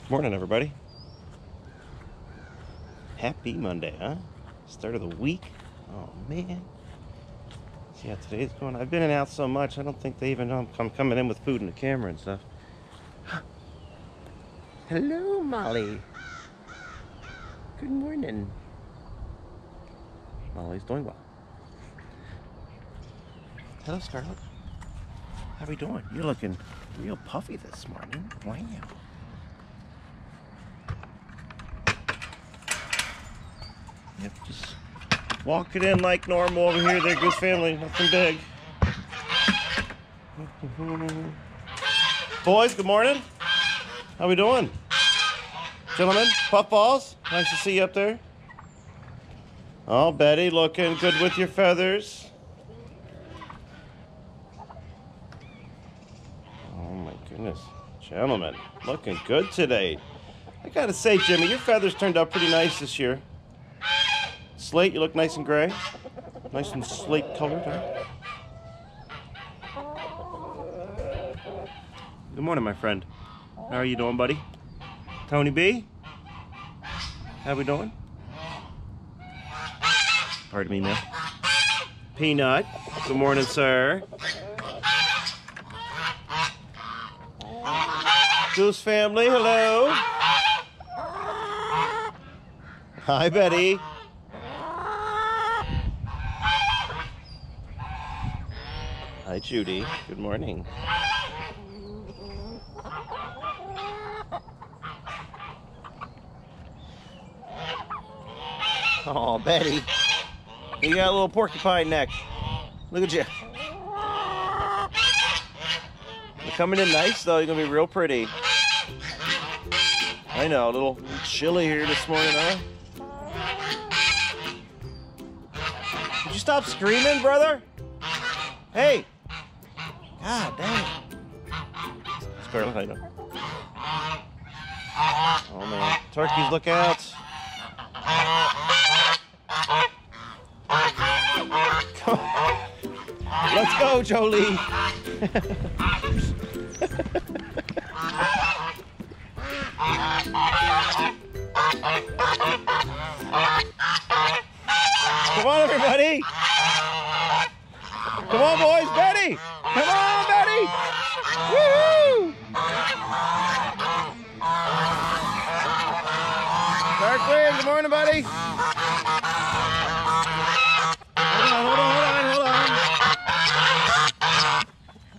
Morning, everybody. Happy Monday, huh? Start of the week. Oh, man. See how today's going? I've been in and out so much, I don't think they even know I'm coming in with food in the camera and stuff. Hello, Molly. Good morning. Molly's doing well. Hello, Scarlett. How we doing? You're looking real puffy this morning. Wow. Yep, just walking in like normal over here. There, Goose family. Nothing big. Boys, good morning. How we doing? Gentlemen, puffballs. Nice to see you up there. Oh, Betty, looking good with your feathers. Oh my goodness. Gentlemen, looking good today. I gotta say, Jimmy, your feathers turned out pretty nice this year. Slate, you look nice and gray. Nice and slate colored, huh? Good morning, my friend. How are you doing, buddy? Tony B? How we doing? Pardon me, man. Peanut, good morning, sir. Goose family, hello. Hi, Betty. Hi, Judy. Good morning. Oh, Betty. You got a little porcupine neck. Look at you. You're coming in nice, though. You're going to be real pretty. I know, a little chilly here this morning, huh? Would you stop screaming, brother? Hey! God dang it. Scarlett, how you doing? Oh, man. Turkeys, look out. Let's go, Jolie. Come on, everybody. Come on, boys. Betty. Come on, Betty. Woo! Darkwing, good morning, buddy. Hold on.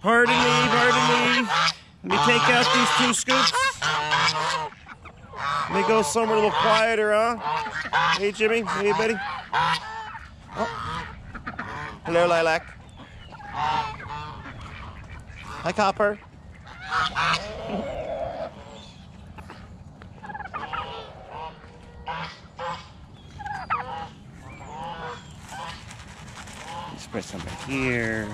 Pardon me. Let me take out these 2 scoops. Let me go somewhere a little quieter, huh? Hey, Jimmy. Hey, Betty. Oh. Hello, Lilac. Hi, Copper. Let's put some right here.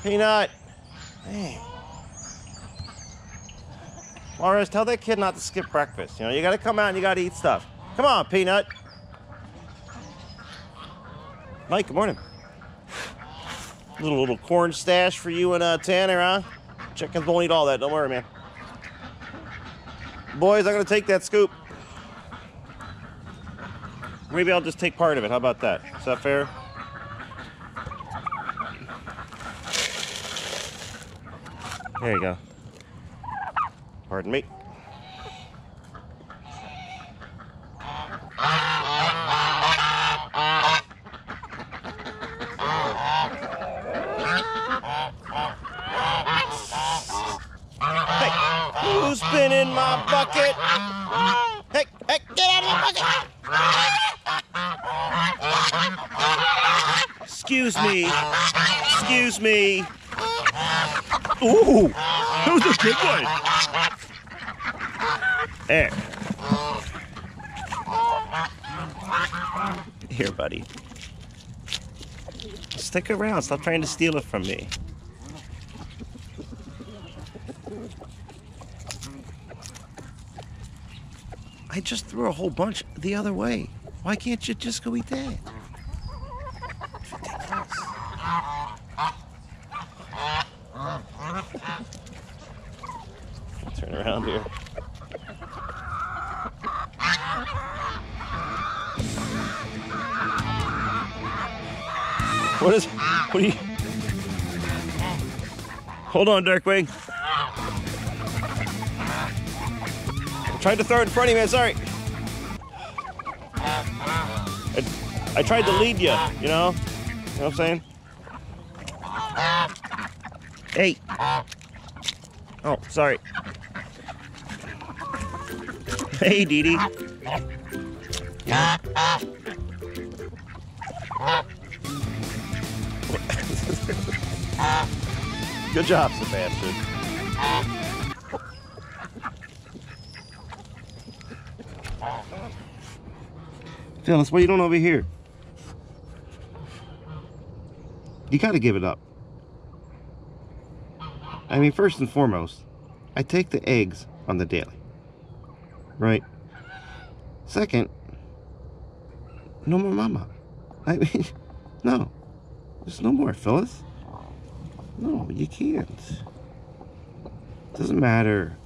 Peanut. Hey. Morris, tell that kid not to skip breakfast. You know, you gotta come out and you gotta eat stuff. Come on, Peanut. Mike, good morning. Little corn stash for you and Tanner, huh? Chickens won't eat all that. Don't worry, man. Boys, I'm gonna take that scoop. Maybe I'll just take part of it. How about that? Is that fair? There you go. Pardon me. Hey, who's been in my bucket? Hey, get out of my bucket! Excuse me. Ooh, that was a good one. There. Here, buddy. Stick around. Stop trying to steal it from me. I just threw a whole bunch the other way. Why can't you just go eat that? Turn around here. What are you? Hold on, Darkwing. I tried to throw it in front of you, man, sorry. I tried to lead you, you know? You know what I'm saying? Hey. Oh, sorry. Hey, DeeDee. Good job, Sebastian. Phyllis, what are you doing over here? You gotta give it up. I mean, first and foremost, I take the eggs on the daily. Right? Second, no more mama. I mean, no. There's no more, Phyllis. No, you can't. Doesn't matter.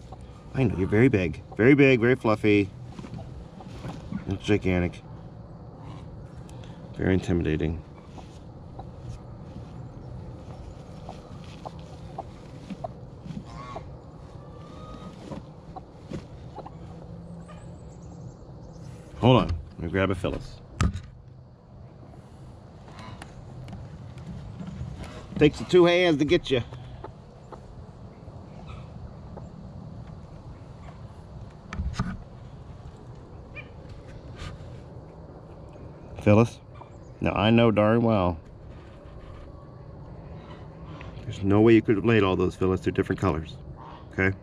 I know, you're very big, very fluffy. It's gigantic. Very intimidating. Hold on, let me grab a Phyllis. Takes the two hands to get you. Phyllis, now I know darn well there's no way you could have laid all those, Phyllis. They're different colors. Okay?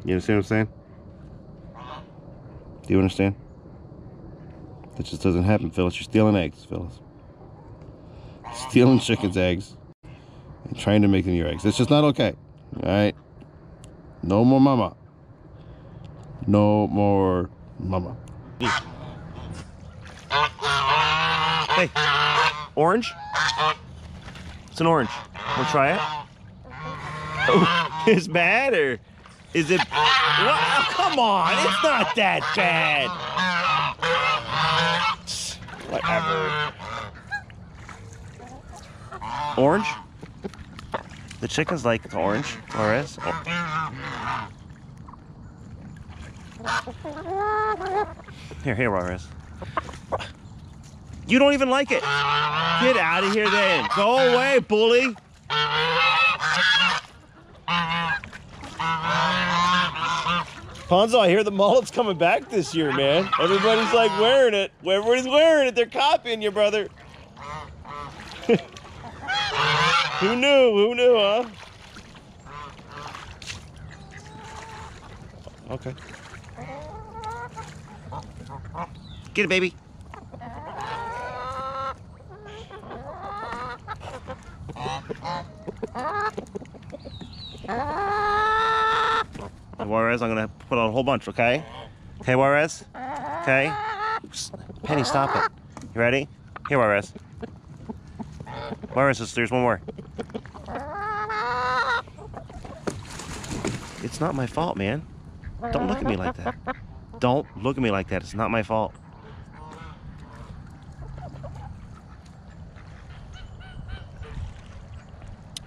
You understand what I'm saying? Do you understand? That just doesn't happen, Phyllis. You're stealing eggs, Phyllis. Stealing chicken's eggs and trying to make them your eggs. It's just not okay. Alright? No more mama. No more mama. Hey, orange? It's an orange. Wanna try it? Oh, it's bad, or is it? Oh, come on, it's not that bad. Whatever. Orange? The chickens like the orange, Juarez. Oh. Here, Juarez. You don't even like it. Get out of here then. Go away, bully. Ponzo, I hear the mullet's coming back this year, man. Everybody's like wearing it. Everybody's wearing it. They're copying you, brother. Who knew? Who knew, huh? Okay. Get it, baby. Juarez, I'm gonna put on a whole bunch, okay? Okay, Juarez? Okay? Oops. Penny, stop it. You ready? Here, Juarez. Juarez, there's one more. It's not my fault, man. Don't look at me like that. Don't look at me like that. It's not my fault.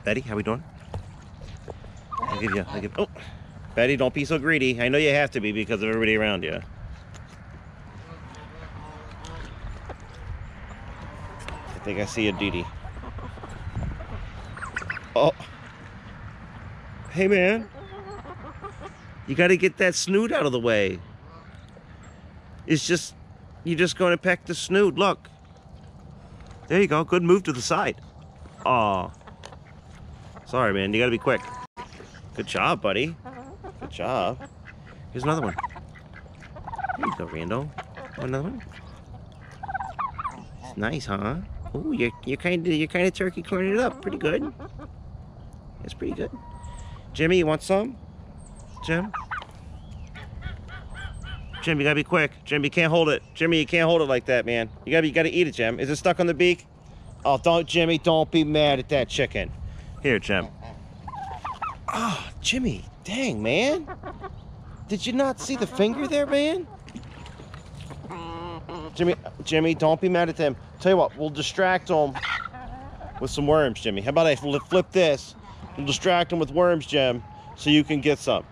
Betty, how we doing? Oh, Betty, don't be so greedy. I know you have to be because of everybody around you. I think I see a DeeDee. Oh. Hey, man. You got to get that snoot out of the way. It's just, you're just going to peck the snoot. Look. There you go. Good move to the side. Aw. Sorry, man. You got to be quick. Good job, buddy. Good job. Here's another one. There you go, Randall. Another one. It's nice, huh? Oh, you're kind of turkey cornered it up. Pretty good. That's pretty good. Jimmy, you want some? Jim? Jim, you gotta be quick. Jim, you can't hold it. Jimmy, you can't hold it like that, man. You gotta eat it, Jim. Is it stuck on the beak? Oh, Jimmy, don't be mad at that chicken. Here, Jim. Oh, Jimmy, dang, man. Did you not see the finger there, man? Jimmy, don't be mad at them. Tell you what, we'll distract them with some worms, Jimmy. How about I flip this? We'll distract them with worms, Jim, so you can get some.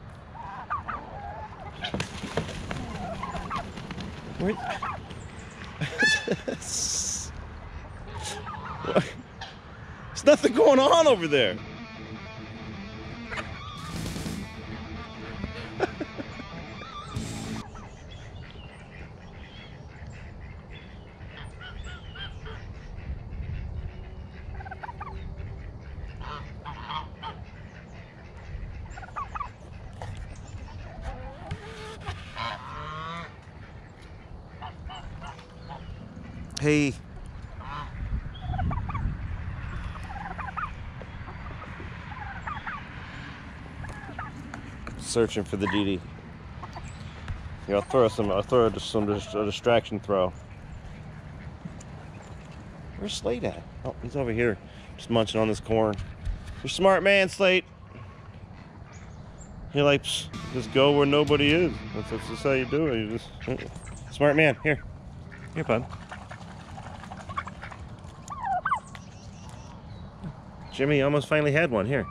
There's nothing going on over there. Hey. Searching for the DeeDee. Yeah, I'll throw a distraction throw. Where's Slate at? Oh, he's over here, just munching on this corn. You're a smart man, Slate. You're like, just go where nobody is. That's just how you do it. You just smart man. Here, bud. Jimmy almost finally had one. Here.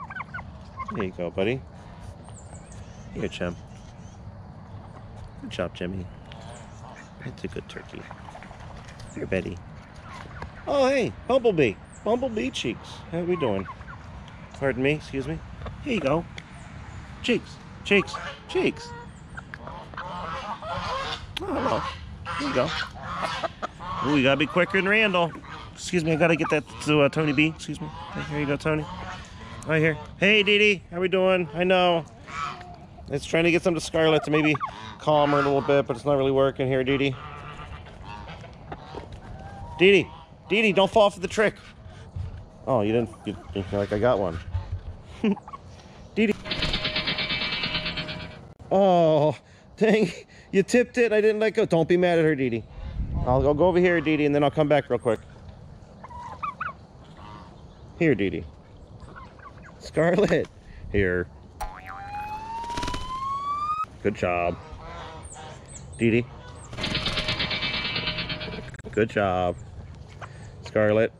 There you go, buddy. Here, chum. Good job, Jimmy. That's a good turkey. Here, Betty. Oh, hey, Bumblebee. Bumblebee Cheeks. How are we doing? Pardon me, excuse me. Here you go. Cheeks, Cheeks, Cheeks. Oh, hello. Here you go. Ooh, you gotta be quicker than Randall. Excuse me, I gotta get that to Tony B. Excuse me. Here you go, Tony. Right here. Hey, DeeDee, how we doing? I know. It's trying to get some to Scarlett to maybe calm her a little bit, but it's not really working here, DeeDee. DeeDee, don't fall for the trick. Oh, you didn't. You're like, I got one. DeeDee. Oh, dang! You tipped it. I didn't let go. Don't be mad at her, DeeDee. I'll go over here, DeeDee, and then I'll come back real quick. Here, DeeDee. Scarlett. Here. Good job. DeeDee. Good job. Scarlett.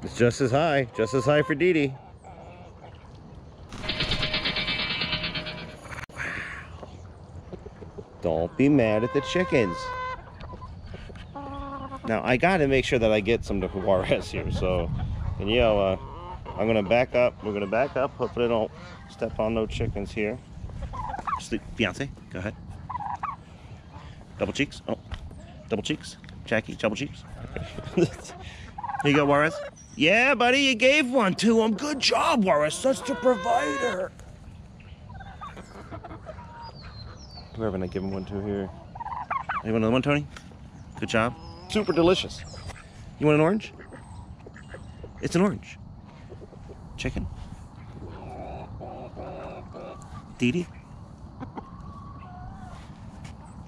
It's just as high for DeeDee. Don't be mad at the chickens. Now, I gotta make sure that I get some to Juarez here, so, and yeah, I'm gonna back up. We're gonna back up. Hopefully I don't step on no chickens here. Sleep, fiance, go ahead. Double cheeks, oh, double cheeks. Jackie, double cheeks. Okay. Here you go, Juarez. Yeah, buddy, you gave one to him. Good job, Juarez, such a provider. Where haven't I given one to here? You want another one, Tony? Good job. Super delicious. You want an orange? It's an orange. Chicken. DeeDee.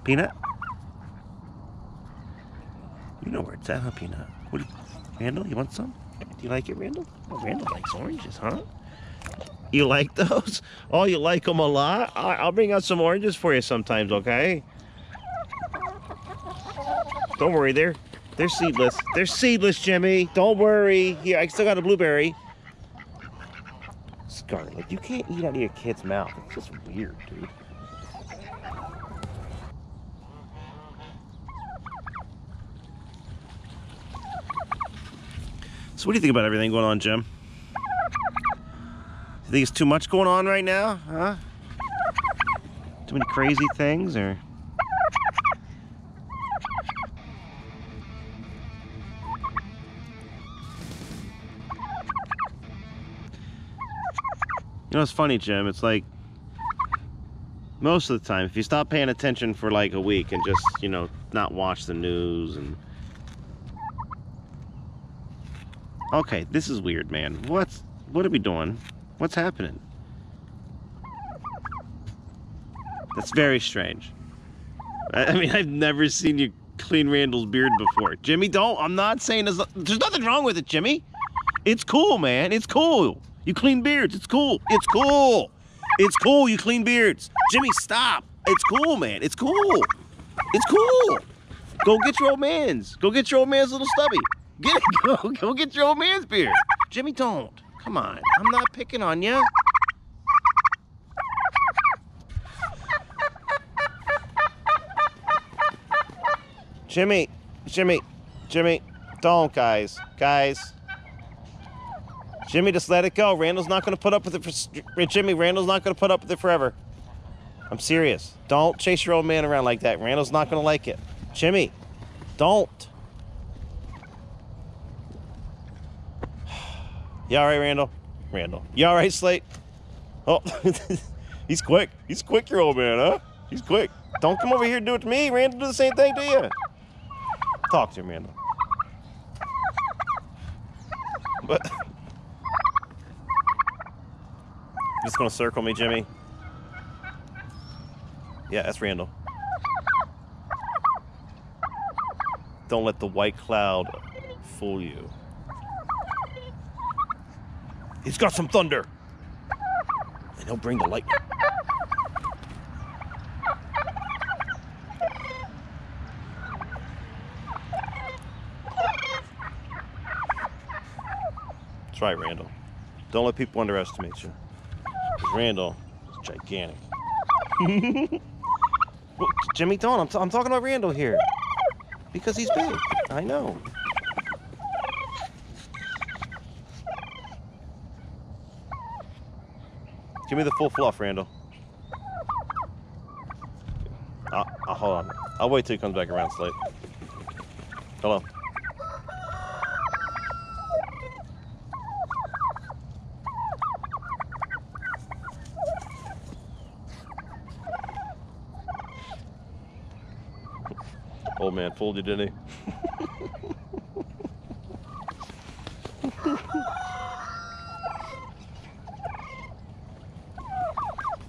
Peanut. You know where it's at, huh, Peanut? What do you, Randall, you want some? Do you like it, Randall? Oh, Randall likes oranges, huh? You like those? Oh, you like them a lot? I'll bring out some oranges for you sometimes, okay? Don't worry, they're seedless. They're seedless, Jimmy. Don't worry. Here, I still got a blueberry. Scarlett, you can't eat out of your kid's mouth. It's just weird, dude. So what do you think about everything going on, Jim? You think it's too much going on right now, huh? Too many crazy things, or? You know, it's funny, Jim. It's like, most of the time, if you stop paying attention for like a week and just, you know, not watch the news and... Okay, this is weird, man. What are we doing? What's happening? That's very strange. I mean, I've never seen you clean Randall's beard before. Jimmy, don't. I'm not saying there's nothing wrong with it, Jimmy. It's cool, man. It's cool. You clean beards. It's cool. It's cool. It's cool. You clean beards. Jimmy, stop. It's cool, man. It's cool. It's cool. Go get your old man's. Go get your old man's little stubby. Get it. Go get your old man's beard. Jimmy, don't. Come on. I'm not picking on you. Jimmy. Don't, guys. Jimmy, just let it go. Randall's not going to put up with it for... Jimmy, Randall's not going to put up with it forever. I'm serious. Don't chase your old man around like that. Randall's not going to like it. Jimmy, don't. You all right, Randall? You all right, Slate? Oh, he's quick. He's quick, your old man, huh? He's quick. Don't come over here and do it to me. Randall do the same thing to you. Talk to him, Randall. But... Just gonna circle me, Jimmy? Yeah, that's Randall. Don't let the white cloud fool you. He's got some thunder. And he'll bring the lightning. That's right, Randall. Don't let people underestimate you. Because Randall is gigantic. Well, Jimmy, don't. I'm talking about Randall here. Because he's big. I know. Give me the full fluff, Randall. Hold on. I'll wait till he comes back around, Slate. Hello. Old man fooled you, didn't he?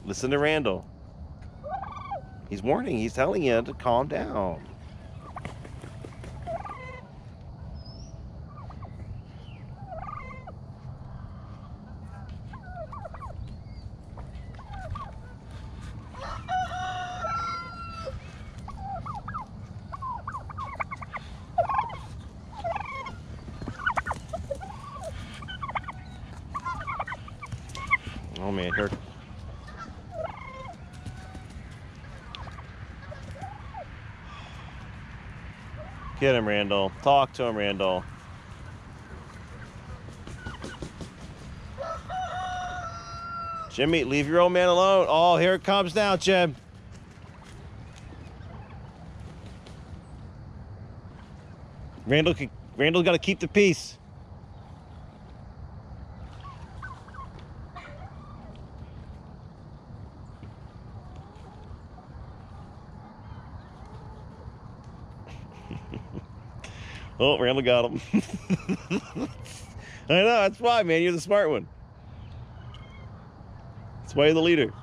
Listen to Randall. He's warning. He's telling you to calm down. Oh man, here. Get him, Randall. Talk to him, Randall. Jimmy, leave your old man alone. Oh, here it comes now, Jim. Randall's got to keep the peace. Oh, Randall got him. I know, that's why, man. You're the smart one. That's why you're the leader.